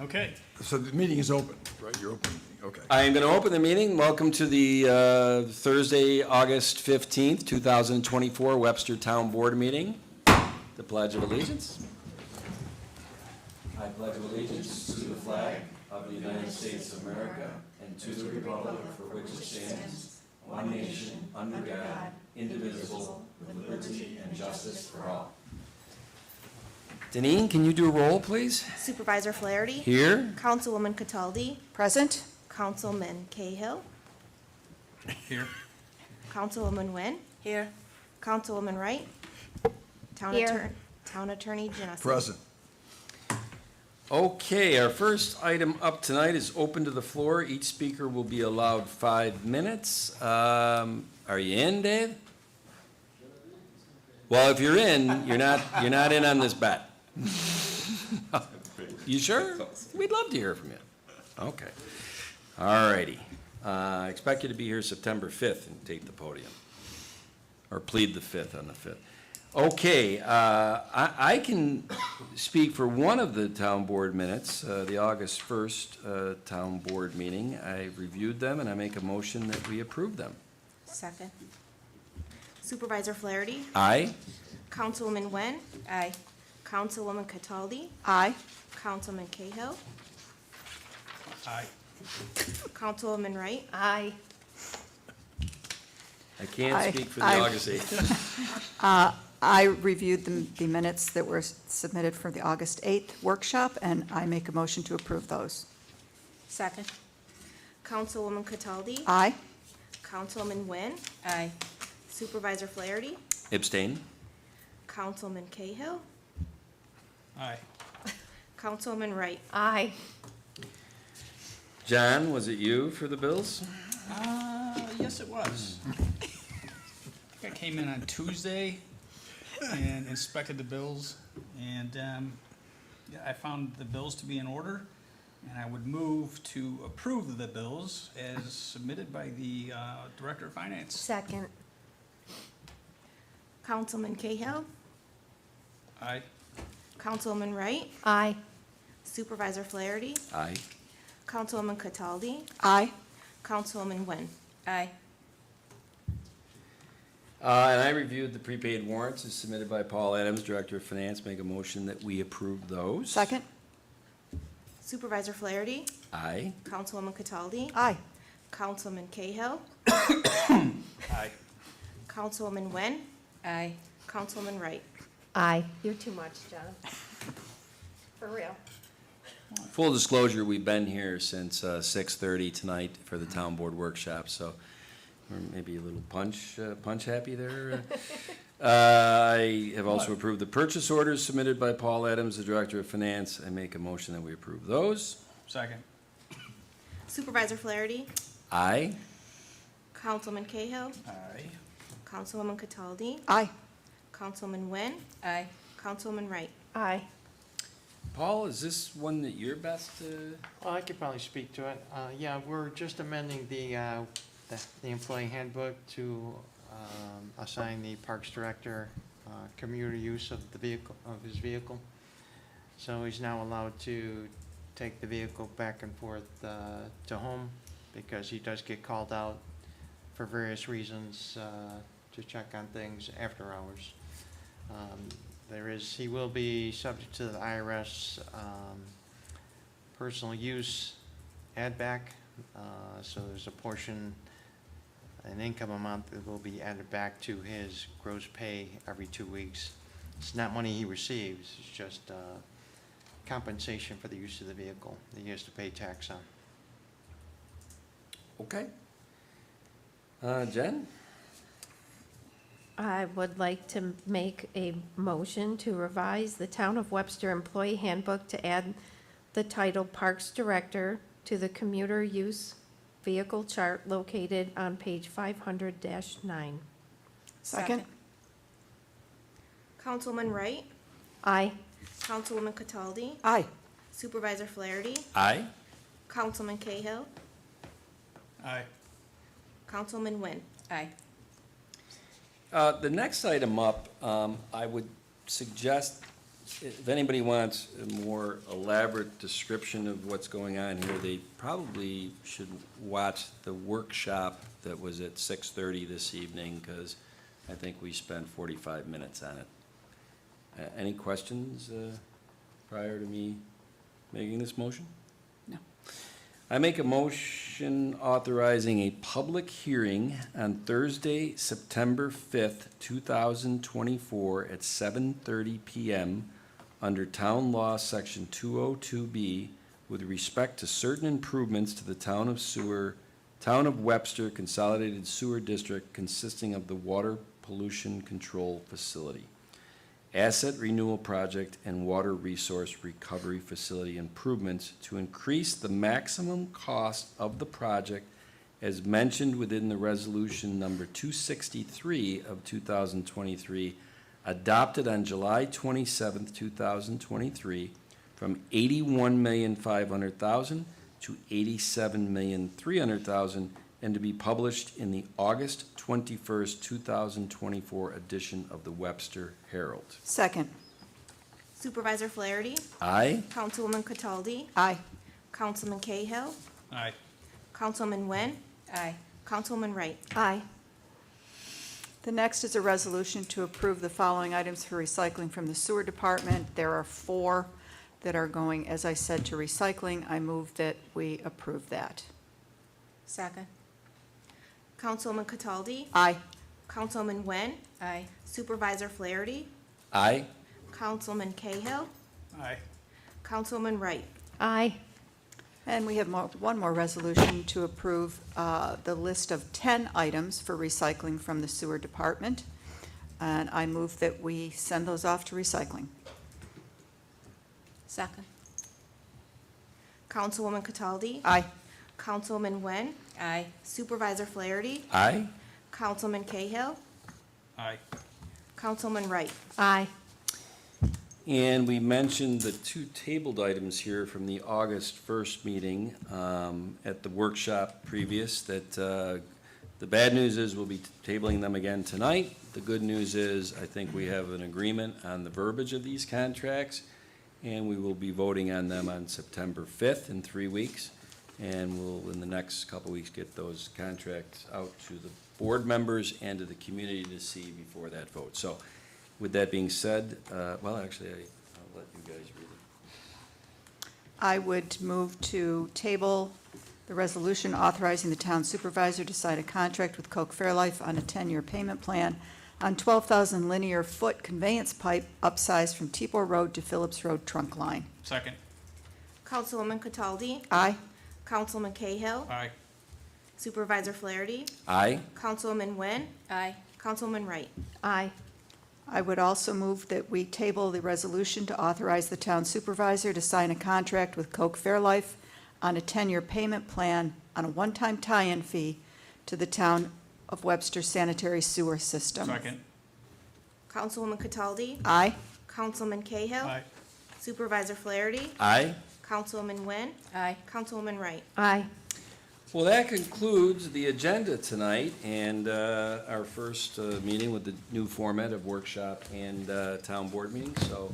Okay. So the meeting is open, right? You're open, okay. I am going to open the meeting. Welcome to the Thursday, August 15th, 2024 Webster Town Board meeting. The Pledge of Allegiance. I pledge allegiance to the flag of the United States of America and to the republic for which it stands, one nation, under God, indivisible, with liberty and justice for all. Deneen, can you do a roll, please? Supervisor Flaherty. Here. Councilwoman Cataldi. Present. Councilman Cahill. Here. Councilwoman Nguyen. Here. Councilwoman Wright. Here. Town Attorney Genesi. Present. Okay, our first item up tonight is open to the floor. Each speaker will be allowed 5 minutes. Are you in, Dave? Well, if you're in, you're not in on this bet. You sure? We'd love to hear from you. Okay. All righty. I expect you to be here September 5th and take the podium. Or plead the 5th on the 5th. Okay, I can speak for one of the town board minutes, the August 1st town board meeting. I reviewed them and I make a motion that we approve them. Second. Supervisor Flaherty. Aye? Councilwoman Nguyen. Aye. Councilwoman Cataldi. Aye. Councilman Cahill. Aye. Councilwoman Wright. Aye. I can't Aye. speak for the Aye. August 8th. I reviewed the minutes that were submitted for the August 8th workshop, and I make a motion to approve those. Second. Councilwoman Cataldi. Aye. Councilwoman Nguyen. Aye. Supervisor Flaherty. Abstain? Councilman Cahill. Aye. Councilwoman Wright. Aye. John, was it you for the bills? Yes, it was. I came in on Tuesday and inspected the bills, and yeah, I found the bills to be in order, and I would move to approve the bills as submitted by the Director of Finance. Second. Councilman Cahill. Aye. Councilwoman Wright. Aye. Supervisor Flaherty. Aye. Councilwoman Cataldi. Aye. Councilwoman Nguyen. Aye. And I reviewed the prepaid warrants as submitted by Paul Adams, Director of Finance. Make a motion that we approve those. Second. Supervisor Flaherty. Aye. Councilwoman Cataldi. Aye. Councilman Cahill. Aye. Councilwoman Nguyen. Aye. Councilwoman Wright. Aye. You're too much, John. For real. Full disclosure, we've been here since 6:30 tonight for the town board workshop, so we're maybe a little punch happy there. I have also approved the purchase orders submitted by Paul Adams, the Director of Finance. I make a motion that we approve those. Second. Supervisor Flaherty. Aye. Councilman Cahill. Aye. Councilwoman Cataldi. Aye. Councilman Nguyen. Aye. Councilwoman Wright. Aye. Paul, is this one that you're best? Well, I could probably speak to it. Yeah, we're just amending the employee handbook to assign the Parks Director commuter use of the vehicle, of his vehicle. So he's now allowed to take the vehicle back and forth to home because he does get called out for various reasons to check on things after hours. He will be subject to the IRS personal use add back. So there's a portion, an income amount that will be added back to his gross pay every 2 weeks. It's not money he receives, it's just compensation for the use of the vehicle that he has to pay tax on. Okay. Jen? I would like to make a motion to revise the Town of Webster Employee Handbook to add the title Parks Director to the commuter use vehicle chart located on page 500-9. Second. Councilman Wright. Aye. Councilwoman Cataldi. Aye. Supervisor Flaherty. Aye. Councilman Cahill. Aye. Councilman Nguyen. Aye. The next item up, I would suggest if anybody wants a more elaborate description of what's going on here, they probably should watch the workshop that was at 6:30 this evening, because I think we spent 45 minutes on it. Any questions prior to me making this motion? No. I make a motion authorizing a public hearing on Thursday, September 5th, 2024 at 7:30 PM under Town Law, Section 202B, with respect to certain improvements to the Town of Webster Consolidated Sewer District consisting of the Water Pollution Control Facility, Asset Renewal Project, and Water Resource Recovery Facility improvements to increase the maximum cost of the project as mentioned within the resolution number 263 of 2023, adopted on July 27th, 2023, from $81,500,000 to $87,300,000, and to be published in the August 21st, 2024 edition of the Webster Herald. Second. Supervisor Flaherty, Aye? Councilwoman Cataldi, Aye. Councilman Cahill, Aye. Councilman Nguyen, Aye. Councilwoman Wright. Aye. The next is a resolution to approve the following items for recycling from the sewer department. There are 4 that are going, as I said, to recycling. I move that we approve that. Second. Councilwoman Cataldi, Aye. Councilman Nguyen, Aye. Supervisor Flaherty, Aye? Councilman Cahill, Aye. Councilwoman Wright. Aye. And we have one more resolution to approve the list of 10 items for recycling from the sewer department. And I move that we send those off to recycling. Second. Councilwoman Cataldi, Aye. Councilman Nguyen, Aye. Supervisor Flaherty, Aye? Councilman Cahill, Aye. Councilman Wright. Aye. And we mentioned the 2 tabled items here from the August 1st meeting at the workshop previous, that the bad news is we'll be tabling them again tonight. The good news is I think we have an agreement on the verbiage of these contracts, and we will be voting on them on September 5th in 3 weeks. And we'll, in the next couple of weeks, get those contracts out to the board members and to the community to see before that vote. So with that being said, well, actually, I'll let you guys read it. I would move to table the resolution authorizing the town supervisor to sign a contract with Coke Fairlife on a 10-year payment plan on 12,000 linear foot conveyance pipe upsized from Tebor Road to Phillips Road trunk line. Second. Councilwoman Cataldi, Aye. Councilman Cahill, Aye. Supervisor Flaherty, Aye? Councilwoman Nguyen, Aye. Councilwoman Wright. Aye. I would also move that we table the resolution to authorize the town supervisor to sign a contract with Coke Fairlife on a 10-year payment plan on a one-time tie-in fee to the town of Webster sanitary sewer system. Second. Councilwoman Cataldi, Aye. Councilman Cahill, Aye. Supervisor Flaherty, Aye? Councilwoman Nguyen, Aye. Councilwoman Wright. Aye. Well, that concludes the agenda tonight, and our first meeting with the new format of workshop and town board meeting. So